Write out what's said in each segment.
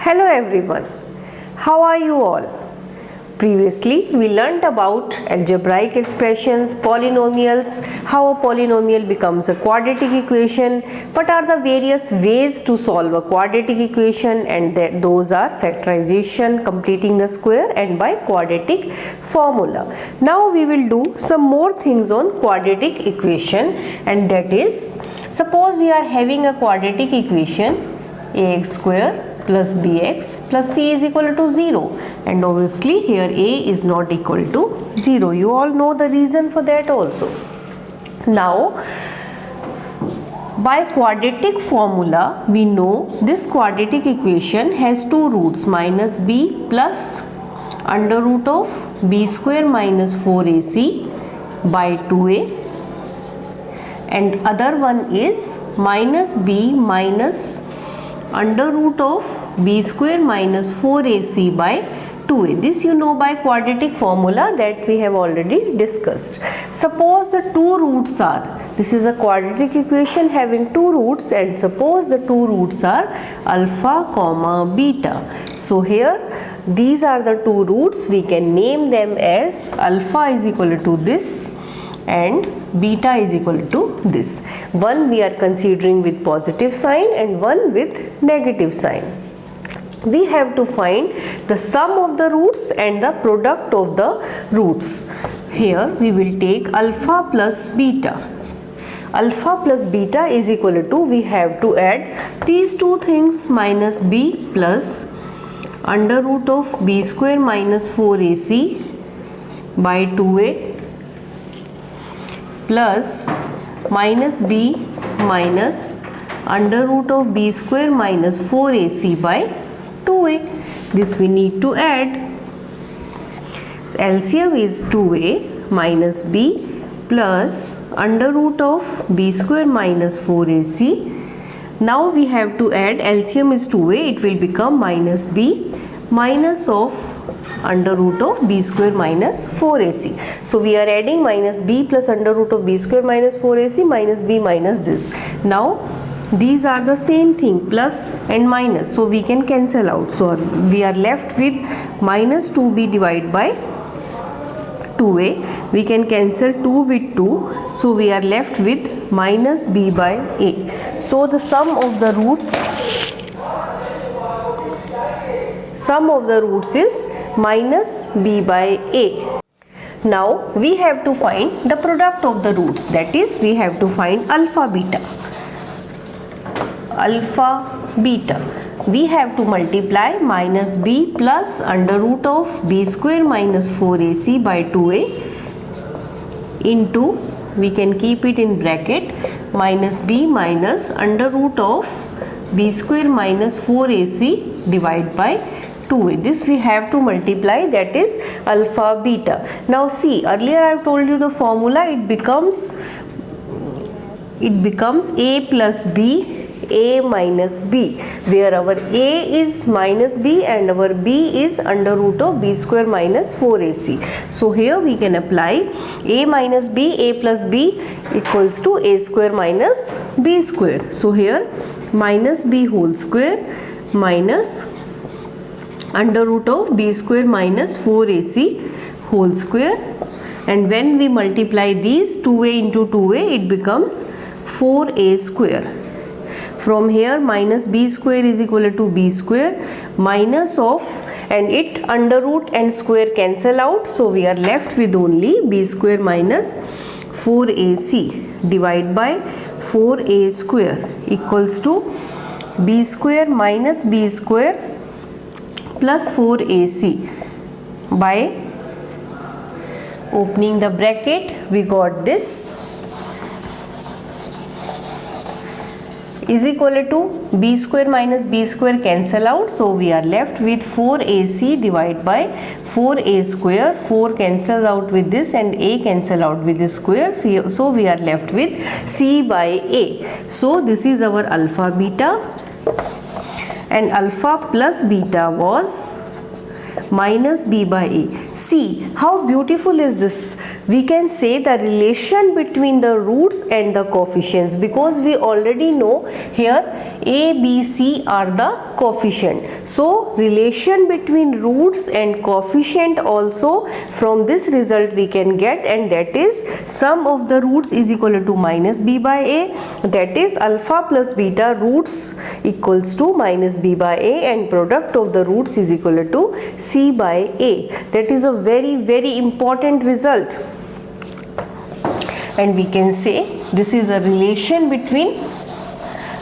Hello everyone, how are you all? Previously we learnt about algebraic expressions, polynomials, how a polynomial becomes a quadratic equation, what are the various ways to solve a quadratic equation, and those are factorization, completing the square, and by quadratic formula. Now we will do some more things on quadratic equation, and that is, suppose we are having a quadratic equation ax square plus bx plus c is equal to 0, and obviously here a is not equal to 0. You all know the reason for that also. Now by quadratic formula we know this quadratic equation has two roots, minus b plus under root of b square minus 4ac by 2a, and other one is minus b minus under root of b square minus 4ac by 2a. This you know by quadratic formula that we have already discussed. Suppose the two roots are, this is a quadratic equation having two roots, and suppose the two roots are alpha comma beta. So here these are the two roots, we can name them as alpha is equal to this and beta is equal to this. One we are considering with positive sign and one with negative sign. We have to find the sum of the roots and the product of the roots. Here we will take alpha plus beta. Alpha plus beta is equal to, we have to add these two things, minus b plus under root of b square minus 4ac by 2a plus minus b minus under root of b square minus 4ac by 2a. This we need to add. LCM is 2a minus b plus under root of b square minus 4ac. Now we have to add, LCM is 2a, it will become minus b minus of under root of b square minus 4ac. So we are adding minus b plus under root of b square minus 4ac minus b minus this. Now these are the same thing, plus and minus, so we can cancel out. So we are left with minus 2b divided by 2a. We can cancel 2 with 2, so we are left with minus b by a. So the sum of the roots is minus b by a. Now we have to find the product of the roots, that is, we have to find alpha beta. Alpha beta, we have to multiply minus b plus under root of b square minus 4ac by 2a into, we can keep it in bracket, minus b minus under root of b square minus 4ac divided by 2a. This we have to multiply, that is alpha beta. Now see, earlier I have told you the formula, it becomes a plus b, a minus b, where our a is minus b and our b is under root of b square minus 4ac. So here we can apply a minus b, a plus b equals to a square minus b square. So here minus b whole square minus under root of b square minus 4ac whole square, and when we multiply these 2a into 2a, it becomes 4a square. From here minus b square is equal to b square minus of, and it under root and square cancel out, so we are left with only b square minus 4ac divided by 4a square equals to b square minus b square plus 4ac by opening the bracket, we got this is equal to b square minus b square cancel out, so we are left with 4ac divided by 4a square. 4 cancels out with this and a cancel out with this square, so we are left with c by a. So this is our alpha beta, and alpha plus beta was minus b by a. See how beautiful is this. We can say the relation between the roots and the coefficients, because we already know here A, B, C are the coefficient. So relation between roots and coefficient also from this result we can get, and that is sum of the roots is equal to minus b by a, that is alpha plus beta roots equals to minus b by a, and product of the roots is equal to c by a. That is a very important result, and we can say this is a relation between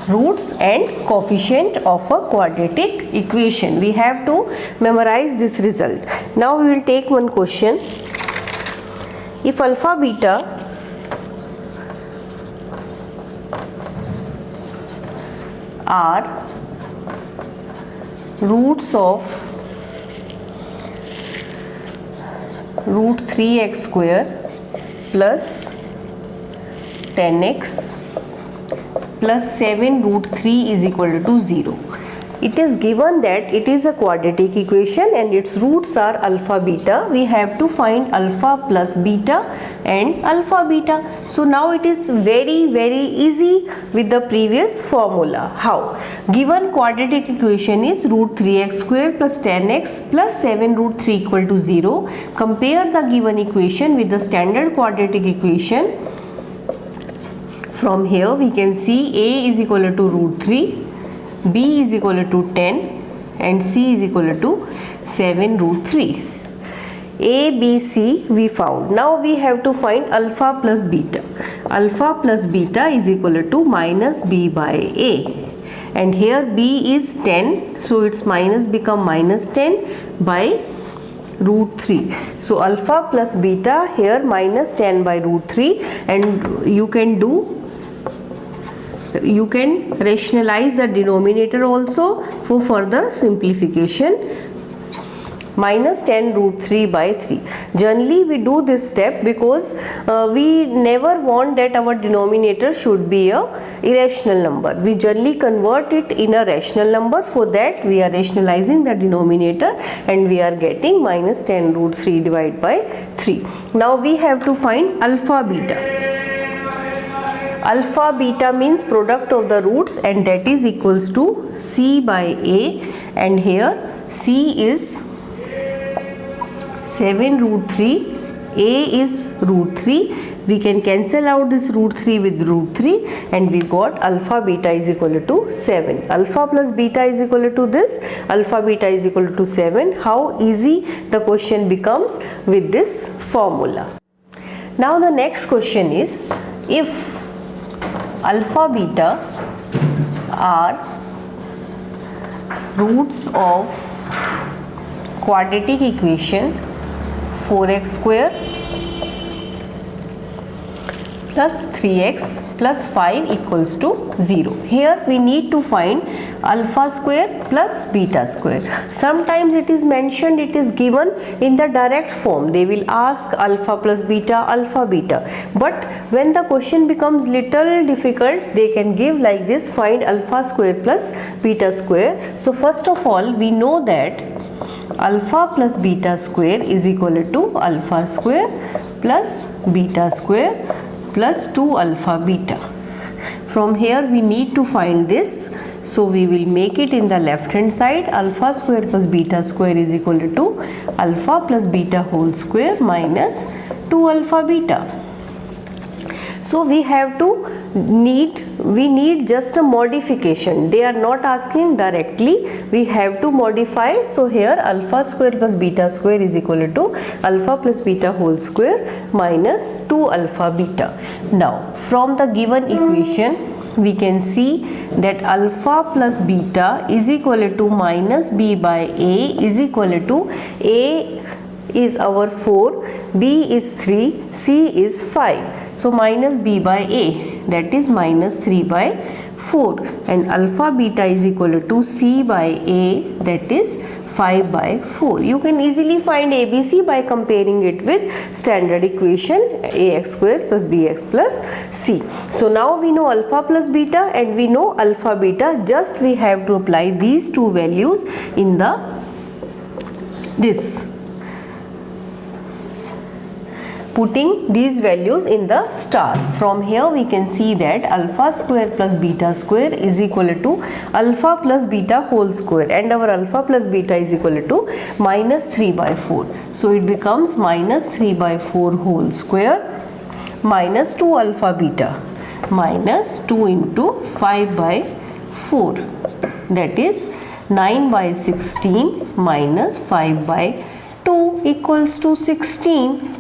roots and coefficient of a quadratic equation. We have to memorize this result. Now we will take one question. If alpha beta are roots of root 3x square plus 10x plus 7 root 3 is equal to 0. It is given that it is a quadratic equation and its roots are alpha beta. We have to find alpha plus beta and alpha beta. So now it is very easy with the previous formula. How? Given quadratic equation is root 3x square plus 10x plus 7 root 3 equal to 0. Compare the given equation with the standard quadratic equation. From here we can see A is equal to root 3, B is equal to 10 and C is equal to 7 root 3. A, B, C we found. Now we have to find alpha plus beta. Alpha plus beta is equal to minus B by A. And here B is 10, so its minus become minus 10 by root 3. So alpha plus beta here minus 10 by root 3, and you can rationalize the denominator also for further simplification. Minus 10 root 3 by 3. Generally we do this step because we never want that our denominator should be a irrational number. We generally convert it in a rational number. For that we are rationalizing the denominator and we are getting minus 10 root 3 divided by 3. Now we have to find alpha beta. Alpha beta means product of the roots, and that is equals to C by A, and here C is 7 root 3, A is root 3. We can cancel out this root 3 with root 3 and we got alpha beta is equal to 7. Alpha plus beta is equal to this. Alpha beta is equal to 7. How easy the question becomes with this formula. Now the next question is, if alpha beta are roots of quadratic equation 4x square plus 3x plus 5 equals to 0. Here we need to find alpha square plus beta square. Sometimes it is mentioned, it is given in the direct form. They will ask alpha plus beta, alpha beta. But when the question becomes little difficult, they can give like this, find alpha square plus beta square. So first of all, we know that alpha plus beta square is equal to alpha square plus beta square plus 2 alpha beta. From here we need to find this, so we will make it in the left hand side. Alpha square plus beta square is equal to alpha plus beta whole square minus 2 alpha beta. So we need just a modification. They are not asking directly, we have to modify. So here alpha square plus beta square is equal to alpha plus beta whole square minus 2 alpha beta. Now from the given equation we can see that alpha plus beta is equal to minus b by a is equal to a is our 4, b is 3, c is 5. So minus b by a, that is minus 3 by 4, and alpha beta is equal to c by a, that is 5 by 4. You can easily find ABC by comparing it with standard equation ax square plus bx plus c. So now we know alpha plus beta and we know alpha beta. Just we have to apply these two values in putting these values in the star. From here we can see that alpha square plus beta square is equal to alpha plus beta whole square, and our alpha plus beta is equal to minus 3 by 4. So it becomes minus 3 by 4 whole square minus 2 alpha beta minus 2 into 5 by 4, that is 9 by 16 minus 5 by 2 equals to 16.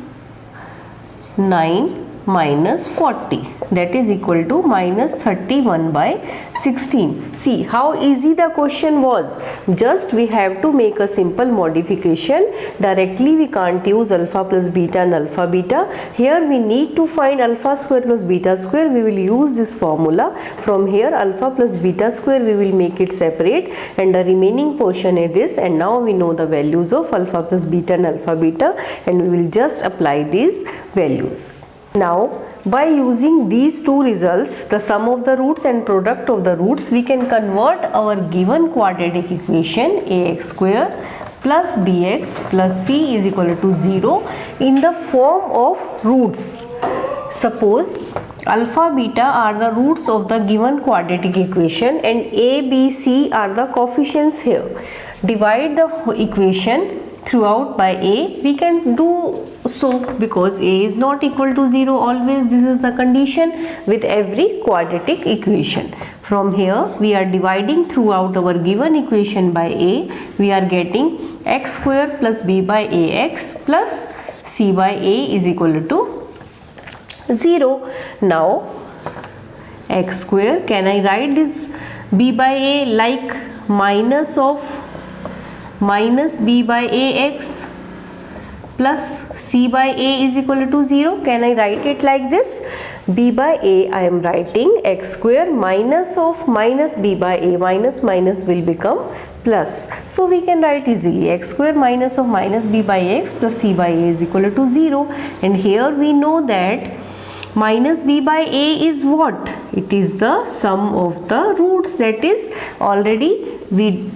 9 minus 40, that is equal to minus 31 by 16. See how easy the question was. Just we have to make a simple modification. Directly we can't use alpha plus beta and alpha beta. Here we need to find alpha square plus beta square. We will use this formula. From here alpha plus beta square we will make it separate, and the remaining portion is this. And now we know the values of alpha plus beta and alpha beta, and we will just apply these values. Now by using these two results, the sum of the roots and product of the roots, we can convert our given quadratic equation ax square plus bx plus c is equal to 0 in the form of roots. Suppose alpha beta are the roots of the given quadratic equation and a, b, c are the coefficients here. Divide the equation throughout by a. We can do so because a is not equal to 0 always. This is the condition with every quadratic equation. From here we are dividing throughout our given equation by a. We are getting x square plus b by ax plus c by a is equal to 0. Now x square, can I write this b by a like minus of minus b by ax plus c by a is equal to 0? Can I write it like this? B by a I am writing x square minus of minus b by a, minus minus will become plus. So we can write easily x square minus of minus b by x plus c by a is equal to 0. And here we know that minus b by a is what? It is the sum of the roots, that is already we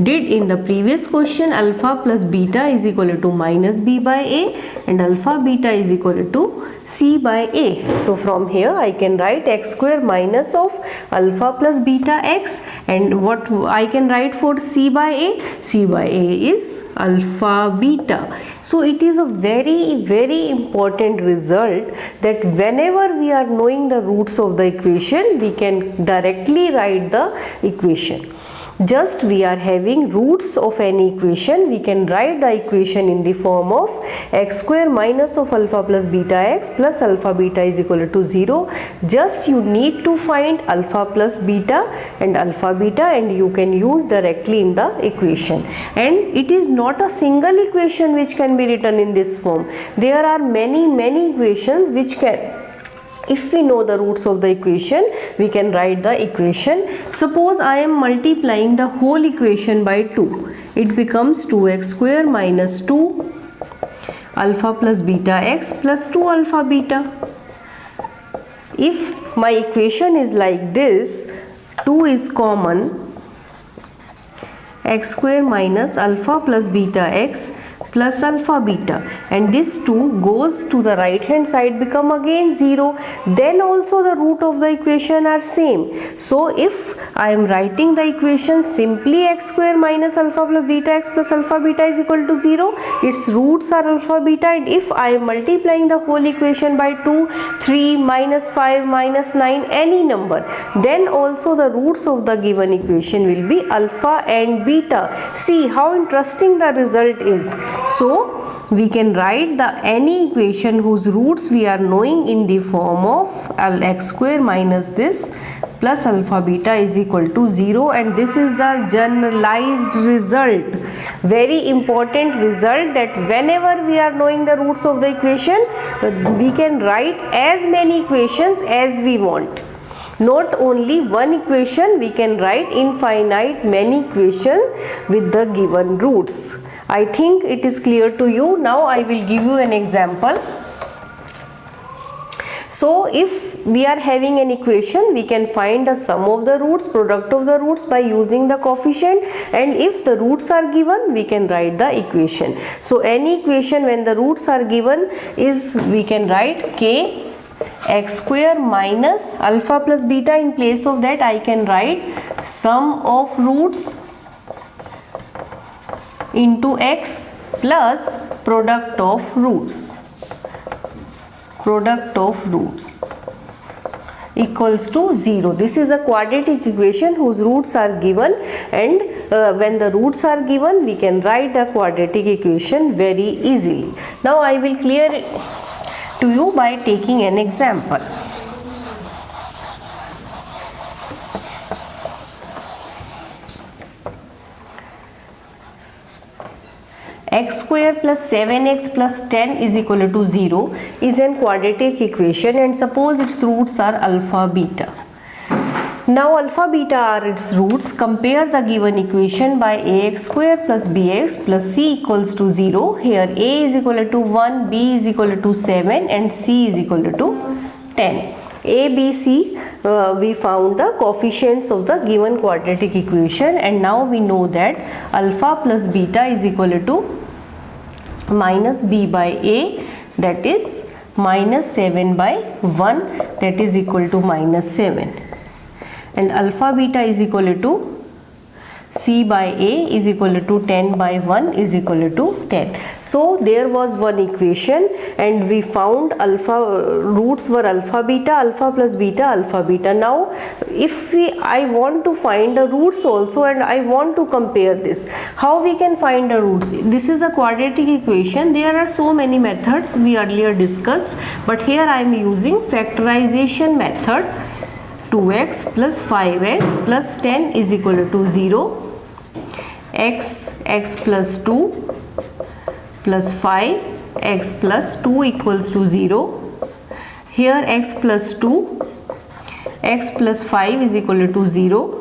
did in the previous question. Alpha plus beta is equal to minus b by a and alpha beta is equal to c by a. So from here I can write x square minus of alpha plus beta x, and what I can write for c by a? C by a is alpha beta. So it is a very important result that whenever we are knowing the roots of the equation, we can directly write the equation. Just we are having roots of any equation, we can write the equation in the form of x square minus of alpha plus beta x plus alpha beta is equal to 0. Just you need to find alpha plus beta and alpha beta, and you can use directly in the equation. And it is not a single equation which can be written in this form. There are many equations which can, if we know the roots of the equation, we can write the equation. Suppose I am multiplying the whole equation by 2. It becomes 2x square minus 2 alpha plus beta x plus 2 alpha beta. If my equation is like this, 2 is common, x square minus alpha plus beta x plus alpha beta, and this 2 goes to the right hand side, become again 0. Then also the root of the equation are same. So if I am writing the equation simply x square minus alpha plus beta x plus alpha beta is equal to 0, its roots are alpha beta, and if I am multiplying the whole equation by 2, 3, minus 5, minus 9, any number, then also the roots of the given equation will be alpha and beta. See how interesting the result is. So we can write the any equation whose roots we are knowing in the form of x square minus this plus alpha beta is equal to 0, and this is the generalized result. Very important result that whenever we are knowing the roots of the equation, we can write as many equations as we want. Not only one equation, we can write infinite many equations with the given roots. I think it is clear to you. Now I will give you an example. So if we are having an equation, we can find the sum of the roots, product of the roots by using the coefficient, and if the roots are given, we can write the equation. So any equation when the roots are given is, we can write k x square minus alpha plus beta. In place of that I can write sum of roots into x plus product of roots equals to 0. This is a quadratic equation whose roots are given, and when the roots are given, we can write the quadratic equation very easily. Now I will clear it to you by taking an example. X square plus 7x plus 10 is equal to 0 is an quadratic equation, and suppose its roots are alpha beta. Now alpha beta are its roots. Compare the given equation by ax square plus bx plus c equals to 0. Here a is equal to 1, b is equal to 7 and c is equal to 10. A, B, C, we found the coefficients of the given quadratic equation, and now we know that alpha plus beta is equal to minus b by a, that is minus 7 by 1, that is equal to minus 7, and alpha beta is equal to c by a is equal to 10 by 1 is equal to 10. So there was one equation, and we found roots were alpha plus beta, alpha beta. Now if I want to find the roots also, and I want to compare this, how we can find the roots? This is a quadratic equation. There are so many methods we earlier discussed, but here I am using factorization method. 2x plus 5x plus 10 is equal to 0, x plus 2 plus 5 x plus 2 equals to 0. Here x plus 2, x plus 5 is equal to 0.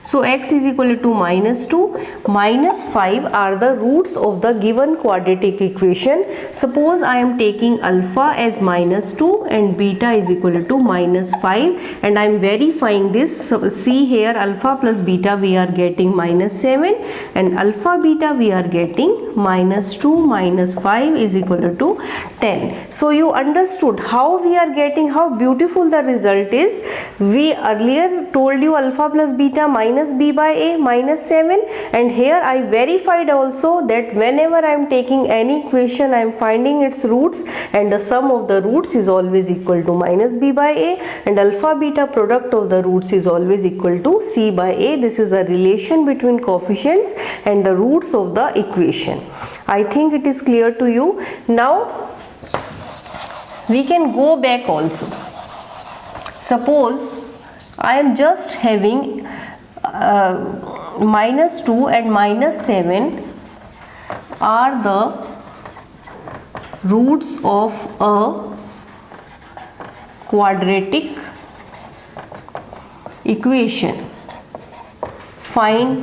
So x is equal to minus 2, minus 5 are the roots of the given quadratic equation. Suppose I am taking alpha as minus 2 and beta is equal to minus 5, and I am verifying this. So see here, alpha plus beta we are getting minus 7, and alpha beta we are getting minus 2 minus 5 is equal to 10. So you understood how we are getting, how beautiful the result is. We earlier told you alpha plus beta minus b by a minus 7, and here I verified also that whenever I am taking any equation, I am finding its roots, and the sum of the roots is always equal to minus b by a, and alpha beta product of the roots is always equal to c by a. This is a relation between coefficients and the roots of the equation. I think it is clear to you. Now we can go back also. Suppose I am just having minus 2 and minus 7 are the roots of a quadratic equation. Find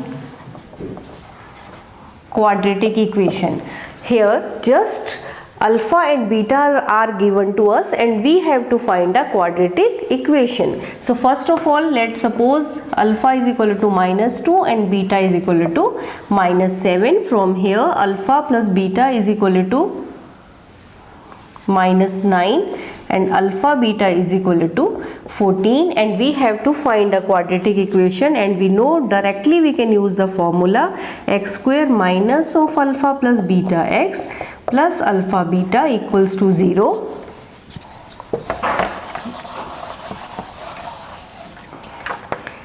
quadratic equation. Here just alpha and beta are given to us, and we have to find a quadratic equation. So first of all, let's suppose alpha is equal to minus 2 and beta is equal to minus 7. From here alpha plus beta is equal to minus 9 and alpha beta is equal to 14, and we have to find a quadratic equation, and we know directly we can use the formula x square minus of alpha plus beta x plus alpha beta equals to 0.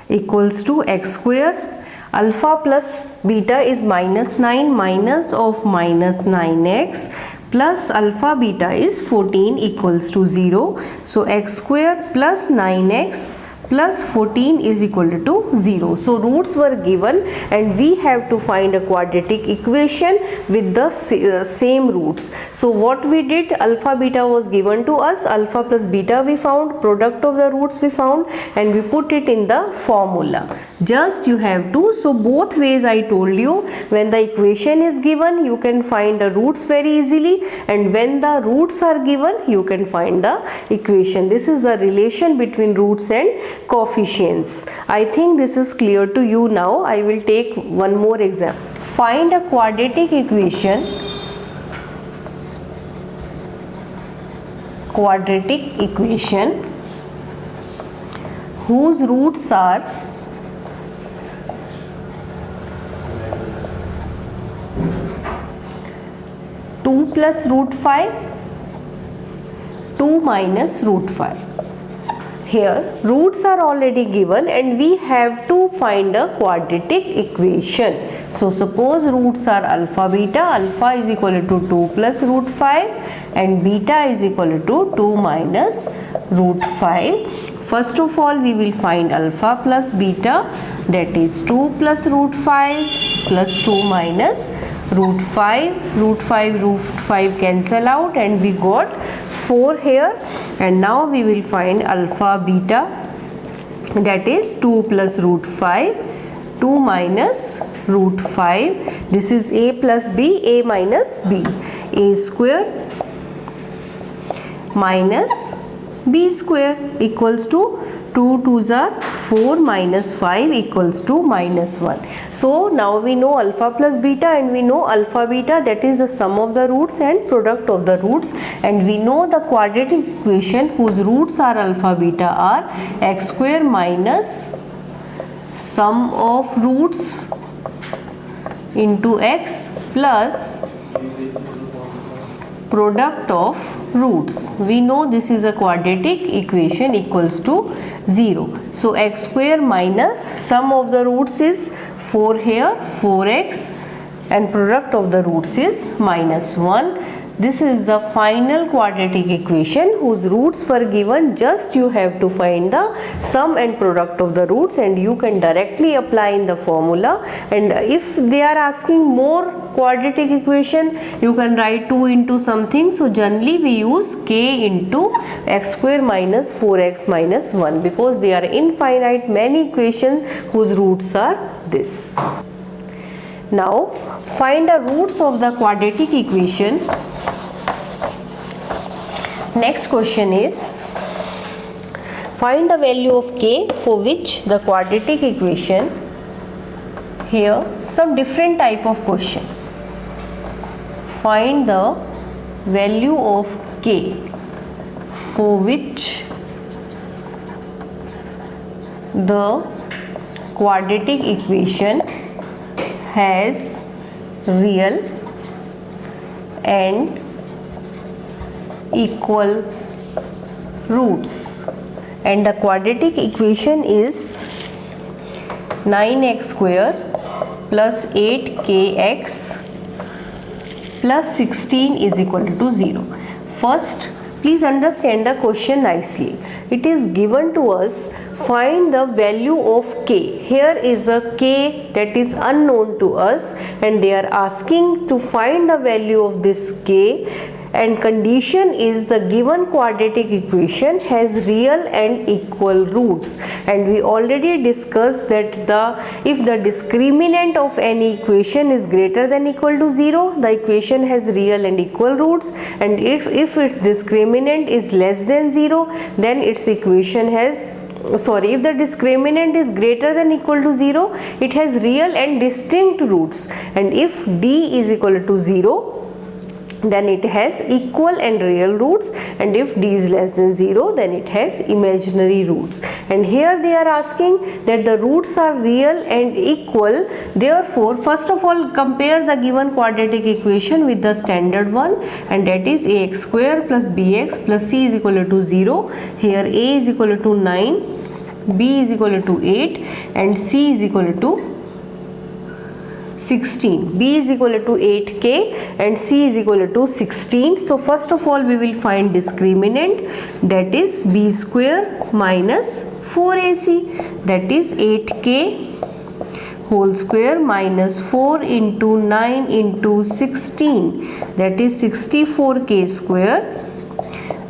Equals to x square, alpha plus beta is minus 9 minus of minus 9x plus alpha beta is 14 equals to 0. So x square plus 9x plus 14 is equal to 0. So roots were given and we have to find a quadratic equation with the same roots. So what we did, alpha beta was given to us, alpha plus beta we found, product of the roots we found, and we put it in the formula. Just you have to, so both ways I told you, when the equation is given you can find the roots very easily, and when the roots are given you can find the equation. This is the relation between roots and coefficients. I think this is clear to you now. I will take one more example. Find a quadratic equation whose roots are two plus root 5, 2 minus root 5. Here roots are already given and we have to find a quadratic equation. So suppose roots are alpha beta, alpha is equal to 2 plus root 5 and beta is equal to 2 minus root 5. First of all we will find alpha plus beta, that is 2 plus root 5 plus 2 minus root 5. Root 5 cancel out and we got 4 here, and now we will find alpha beta, that is 2 plus root 5, 2 minus root 5. This is a plus b, a minus b, a square minus b square equals to 2 2s are 4 minus 5 equals to minus 1. So now we know alpha plus beta and we know alpha beta, that is the sum of the roots and product of the roots, and we know the quadratic equation whose roots are alpha beta are x square minus sum of roots into x plus product of roots. We know this is a quadratic equation equals to 0. So x square minus sum of the roots is 4 here, 4x, and product of the roots is minus 1. This is the final quadratic equation whose roots were given. Just you have to find the sum and product of the roots and you can directly apply in the formula. And if they are asking more quadratic equation, you can write 2 into something. So generally we use k into x square minus 4x minus 1 because they are infinite many equations whose roots are this. Now find the roots of the quadratic equation. Next question is, find the value of k for which the quadratic equation. Here some different type of question. Find the value of k for which the quadratic equation has real and equal roots, and the quadratic equation is 9x square plus 8kx plus 16 is equal to 0. First, please understand the question nicely. It is given to us, find the value of k. Here is a k that is unknown to us and they are asking to find the value of this k, and condition is the given quadratic equation has real and equal roots, and we already discussed that if the discriminant of any equation is greater than equal to 0, the equation has real and equal roots, and if its discriminant is less than 0, then its equation has if the discriminant is greater than equal to 0, it has real and distinct roots, and if d is equal to 0, then it has equal and real roots, and if d is less than 0, then it has imaginary roots. And here they are asking that the roots are real and equal. Therefore, first of all, compare the given quadratic equation with the standard one, and that is ax square plus bx plus c is equal to 0. Here a is equal to 9, b is equal to 8, and c is equal to 16. b is equal to 8k and c is equal to 16. So first of all we will find discriminant, that is b square minus 4ac, that is 8k whole square minus 4 into 9 into 16, that is 64k square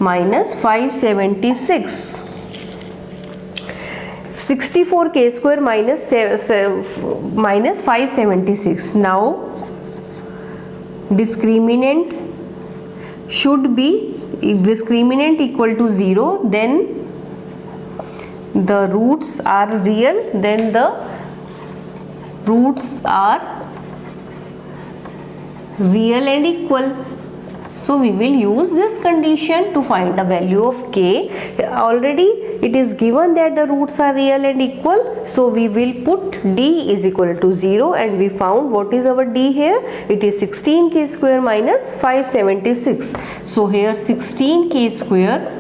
minus 576. 64k square minus 576. Now discriminant should be, if discriminant equal to 0, then the roots are real, then the roots are real and equal. So we will use this condition to find the value of k. Already it is given that the roots are real and equal, so we will put d is equal to 0, and we found what is our d here. It is 16k square minus 576. So here 16k square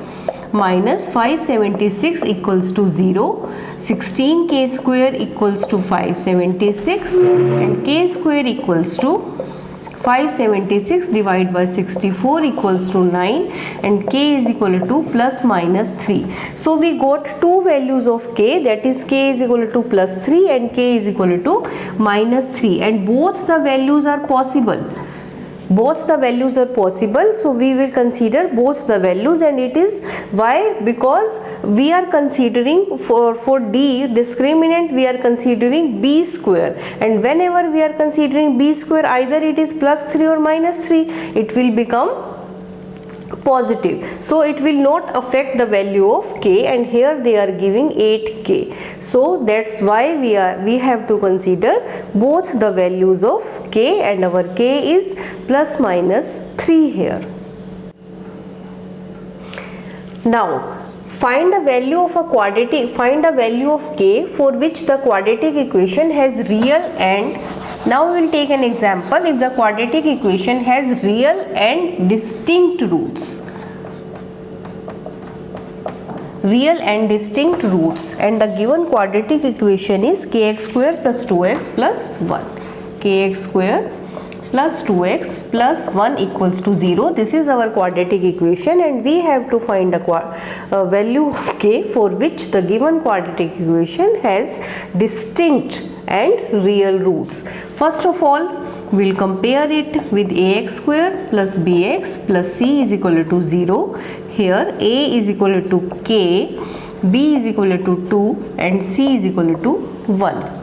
minus 576 equals to 0. 16k square equals to 576, and k square equals to 576 divided by 64 equals to 9, and k is equal to plus minus 3. So we got two values of k, that is k is equal to plus 3 and k is equal to minus 3, and both the values are possible. Both the values are possible, so we will consider both the values. And it is why, because we are considering for d discriminant, we are considering b square, and whenever we are considering b square, either it is plus 3 or minus 3, it will become positive, so it will not affect the value of k, and here they are giving 8k. So that's why we have to consider both the values of k, and our k is plus minus 3 here. Now find the value of a quadratic, find the value of k for which the quadratic equation has real and, now we will take an example. If the quadratic equation has real and distinct roots, real and distinct roots, and the given quadratic equation is kx square plus 2x plus 1, kx square plus 2x plus 1 equals to 0. This is our quadratic equation, and we have to find the value of k for which the given quadratic equation has distinct and real roots. First of all, we will compare it with ax square plus bx plus c is equal to 0. Here a is equal to k, b is equal to 2, and c is equal to 1.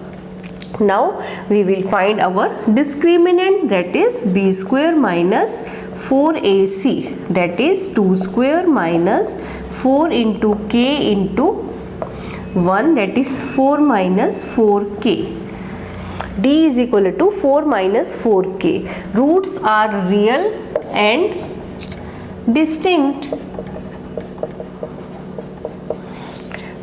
Now we will find our discriminant, that is b square minus 4ac, that is 2 square minus 4 into k into 1, that is 4 minus 4k. d is equal to 4 minus 4k. Roots are real and distinct.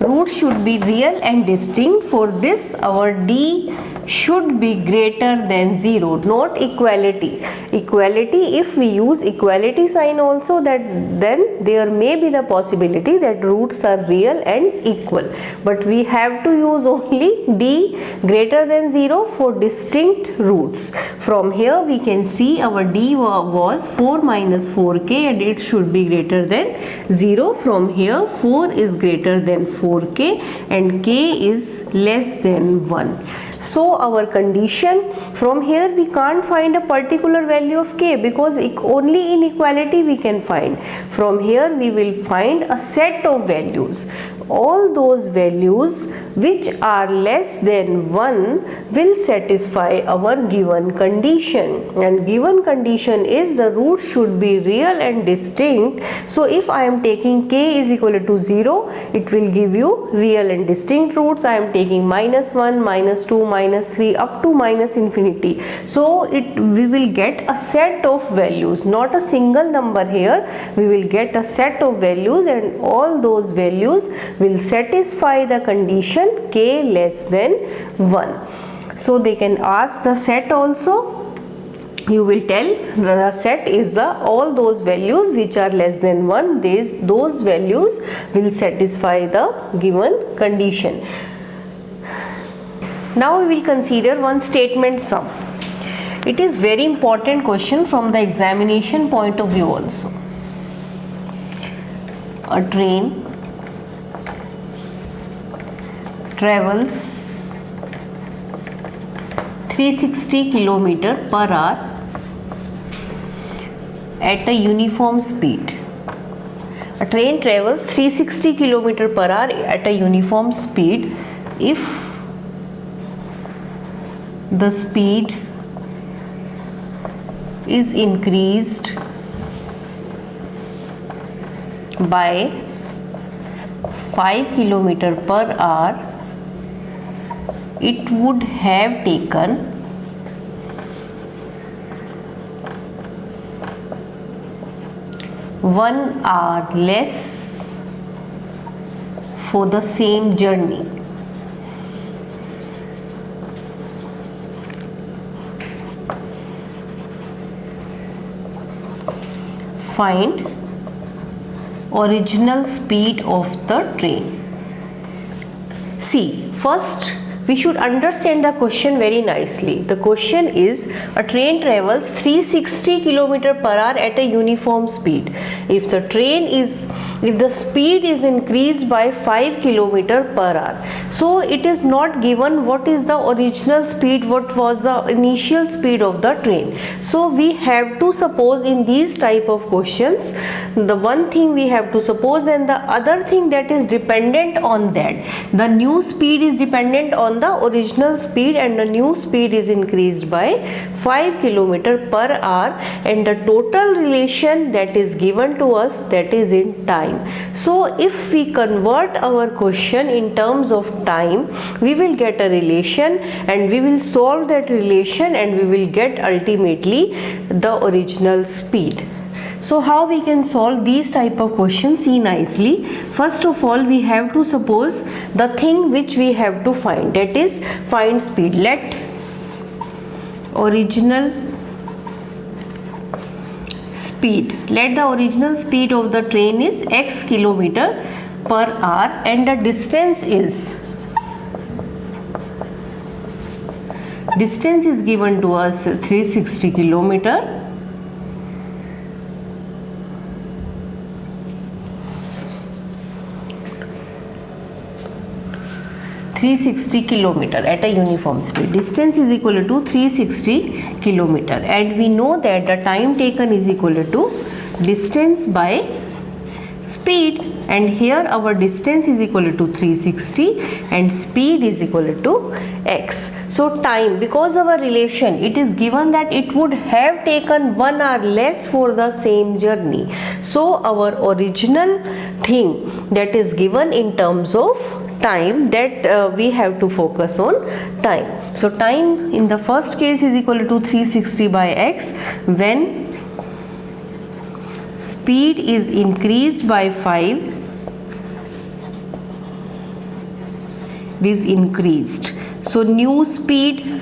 Roots should be real and distinct. For this, our d should be greater than 0, not equality. Equality, if we use equality sign also, that then there may be the possibility that roots are real and equal, but we have to use only d greater than 0 for distinct roots. From here we can see our d was 4 minus 4k, and it should be greater than 0. From here 4 is greater than 4k and k is less than 1. So our condition, from here we can't find a particular value of k, because only in equality we can find. From here we will find a set of values. All those values which are less than 1 will satisfy our given condition, and given condition is the roots should be real and distinct. So if I am taking k is equal to 0, it will give you real and distinct roots. I am taking minus 1, minus 2, minus 3 up to minus infinity. So we will get a set of values, not a single number here. We will get a set of values, and all those values will satisfy the condition k less than 1. So they can ask the set also. You will tell the set is the all those values which are less than 1. Those values will satisfy the given condition. Now we will consider one statement sum. It is very important question from the examination point of view also. A train travels 360 km per hour at a uniform speed. A train travels 360 km per hour at a uniform speed if the speed is increased by 5 km per hour. It would have taken 1 hour less for the same journey. Find original speed of the train. See, first we should understand the question very nicely. The question is, a train travels 360 km per hour at a uniform speed. If the speed is increased by 5 km per hour, so it is not given what is the original speed, what was the initial speed of the train. So we have to suppose in these type of questions, the one thing we have to suppose and the other thing that is dependent on that. The new speed is dependent on the original speed and the new speed is increased by 5 km per hour, and the total relation that is given to us, that is in time. So if we convert our question in terms of time, we will get a relation and we will solve that relation and we will get ultimately the original speed. So how we can solve these type of questions? See nicely. First of all, we have to suppose the thing which we have to find, that is find speed. Let original speed, let the original speed of the train is x km per hour and the distance is given to us 360 km. 360 km at a uniform speed. Distance is equal to 360 km, and we know that the time taken is equal to distance by speed, and here our distance is equal to 360 and speed is equal to x. So time, because our relation, it is given that it would have taken 1 hour less for the same journey. So our original thing that is given in terms of time, that we have to focus on time. So time in the first case is equal to 360 by x when speed is increased by 5, it is increased. So new speed,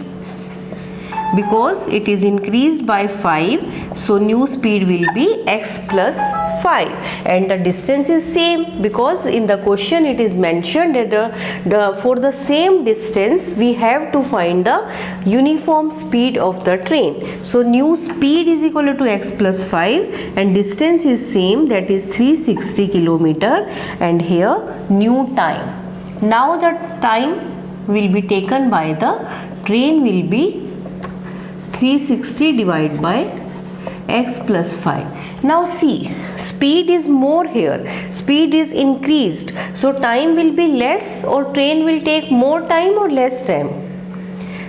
because it is increased by 5, so new speed will be x plus 5, and the distance is same, because in the question it is mentioned that for the same distance we have to find the uniform speed of the train. So new speed is equal to x plus 5 and distance is same, that is 360 km, and here new time. Now the time will be taken by the train will be 360 divided by x plus 5. Now see, speed is more here, speed is increased, so time will be less, or train will take more time or less time?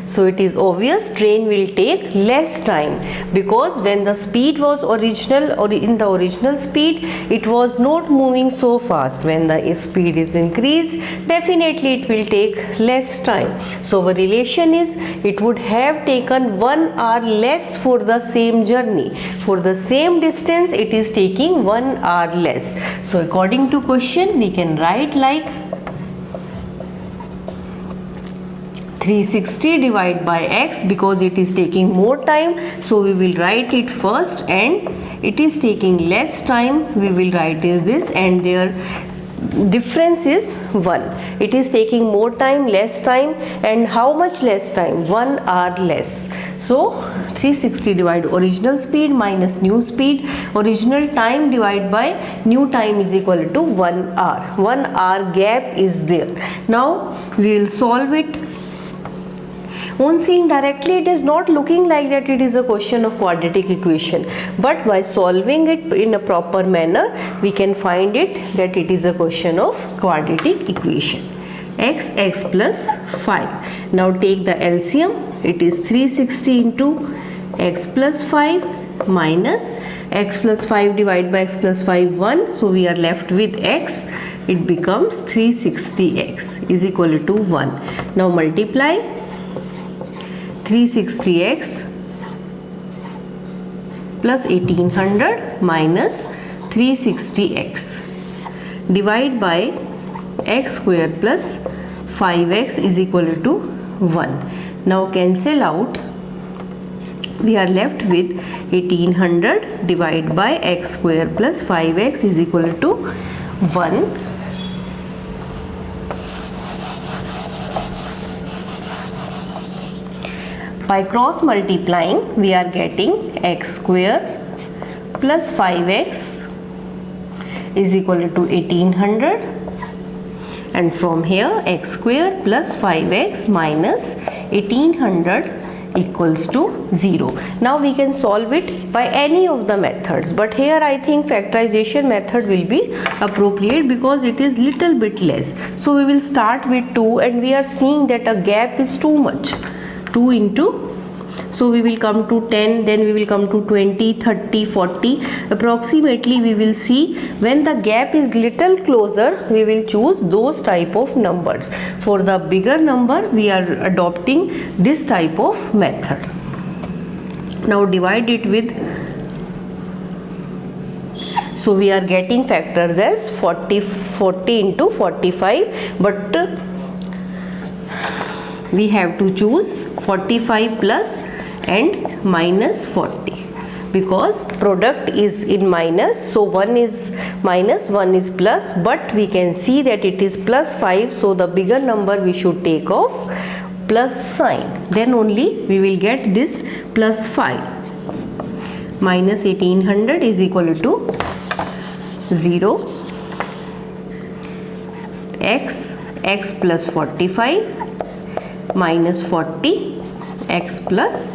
So it is obvious train will take less time, because when the speed was original or in the original speed, it was not moving so fast. When the speed is increased, definitely it will take less time. So our relation is, it would have taken 1 hour less for the same journey. For the same distance, it is taking 1 hour less. So according to question, we can write like 360 divided by x, because it is taking more time, so we will write it first, and it is taking less time, we will write this, and there difference is 1. It is taking more time, less time, and how much less time? 1 hour less. So 360 divide original speed minus new speed, original time divided by new time is equal to 1 hour. 1 hour gap is there. Now we will solve it. On seeing directly, it is not looking like that it is a question of quadratic equation, but by solving it in a proper manner, we can find it that it is a question of quadratic equation. X plus 5. Now take the LCM. It is 360 into x plus 5 minus x plus 5 divided by x plus 5 1. So we are left with x. It becomes 360x is equal to 1. Now multiply 360x plus 1800 minus 360x divide by x square plus 5x is equal to 1. Now cancel out. We are left with 1800 divided by x square plus 5x is equal to 1. By cross multiplying, we are getting x square plus 5x is equal to 1800, and from here x square plus 5x minus 1800 equals to 0. Now we can solve it by any of the methods, but here I think factorization method will be appropriate because it is little bit less. So we will start with 2, and we are seeing that a gap is too much. 2 into, so we will come to 10, then we will come to 20, 30, 40. Approximately we will see when the gap is little closer, we will choose those type of numbers. For the bigger number, we are adopting this type of method. Now divide it with, so we are getting factors as 40 into 45, but we have to choose 45 plus and minus 40 because product is in minus, so 1 is minus, 1 is plus, but we can see that it is plus 5, so the bigger number we should take off plus sign, then only we will get this plus 5. Minus 1800 is equal to 0. x plus 45 minus 40, x plus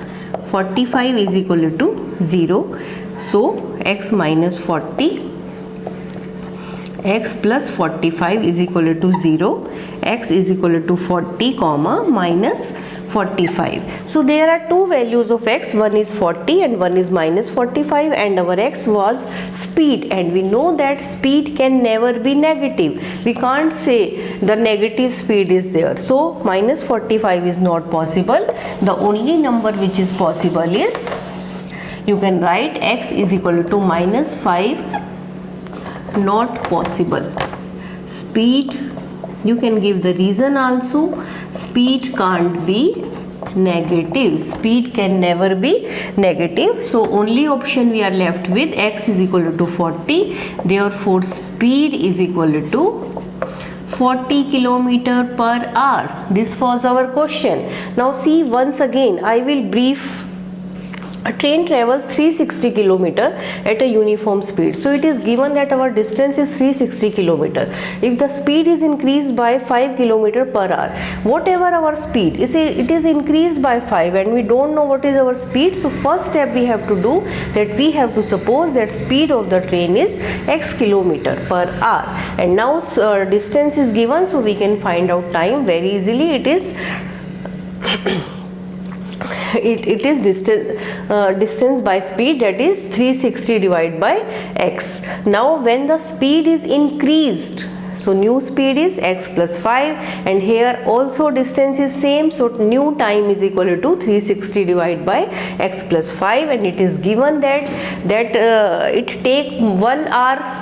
45 is equal to 0. So x minus 40, x plus 45 is equal to 0. X is equal to 40 comma minus 45. So there are two values of x, one is 40 and one is minus 45, and our x was speed, and we know that speed can never be negative. We can't say the negative speed is there. So minus 45 is not possible. The only number which is possible is, you can write x is equal to minus 5, not possible. Speed, you can give the reason also. Speed can't be negative. Speed can never be negative. So only option we are left with, x is equal to 40. Therefore speed is equal to 40 km per hour. This was our question. Now see, once again I will brief. A train travels 360 km at a uniform speed. So it is given that our distance is 360 km. If the speed is increased by 5 km per hour, whatever our speed is, it is increased by 5 and we don't know what is our speed. So first step we have to do, that we have to suppose that speed of the train is x km per hour. And now distance is given, so we can find out time very easily. It is it is distance by speed, that is 360 divided by x. Now when the speed is increased, so new speed is x plus 5, and here also distance is same, so new time is equal to 360 divided by x plus 5, and it is given that it take 1 hour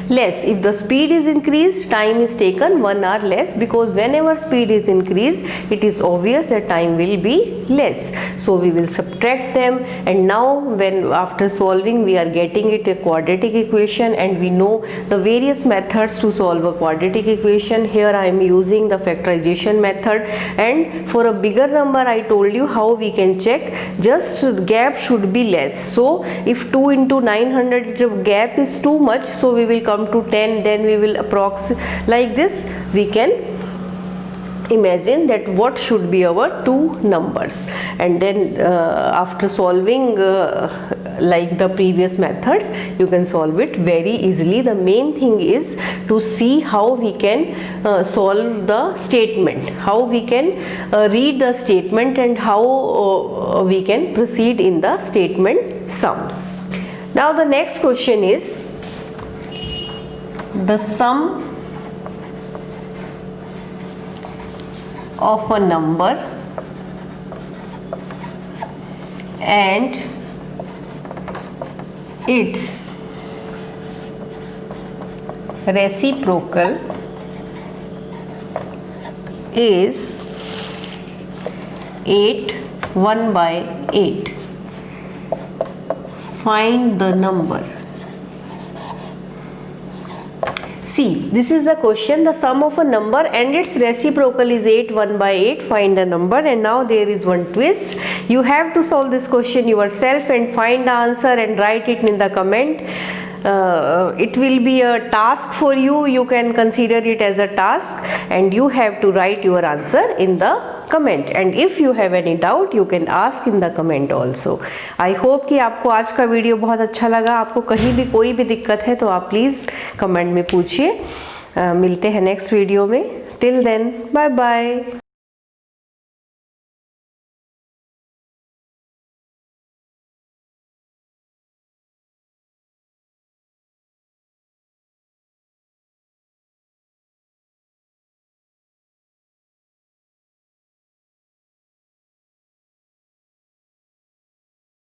less. If the speed is increased, time is taken 1 hour less, because whenever speed is increased, it is obvious that time will be less. So we will subtract them, and now when after solving we are getting it a quadratic equation, and we know the various methods to solve a quadratic equation. Here I am using the factorization method, and for a bigger number I told you how we can check. Just gap should be less. So if 2 into 900 gap is too much, so we will come to 10, then we will approximate like this. We can imagine that what should be our two numbers, and then after solving like the previous methods, you can solve it very easily. The main thing is to see how we can solve the statement, how we can read the statement, and how we can proceed in the statement sums. Now the next question is the sum of a number and its reciprocal is 8 1/8. Find the number. See, this is the question. The sum of a number and its reciprocal is 8 1/8. Find the number. And now there is one twist. You have to solve this question yourself and find the answer and write it in the comment. It will be a task for you. You can consider it as a task, and you have to write your answer in the comment. And if you have any doubt, you can ask in the comment also. I hope कि आपको आज का video बहुत अच्छा लगा. आपको कहीं भी कोई भी दिक्कत है तो आप प्लीज़ कमेंट में पूछिए. मिलते हैं नेक्स्ट वीडियो में. Till then, bye bye.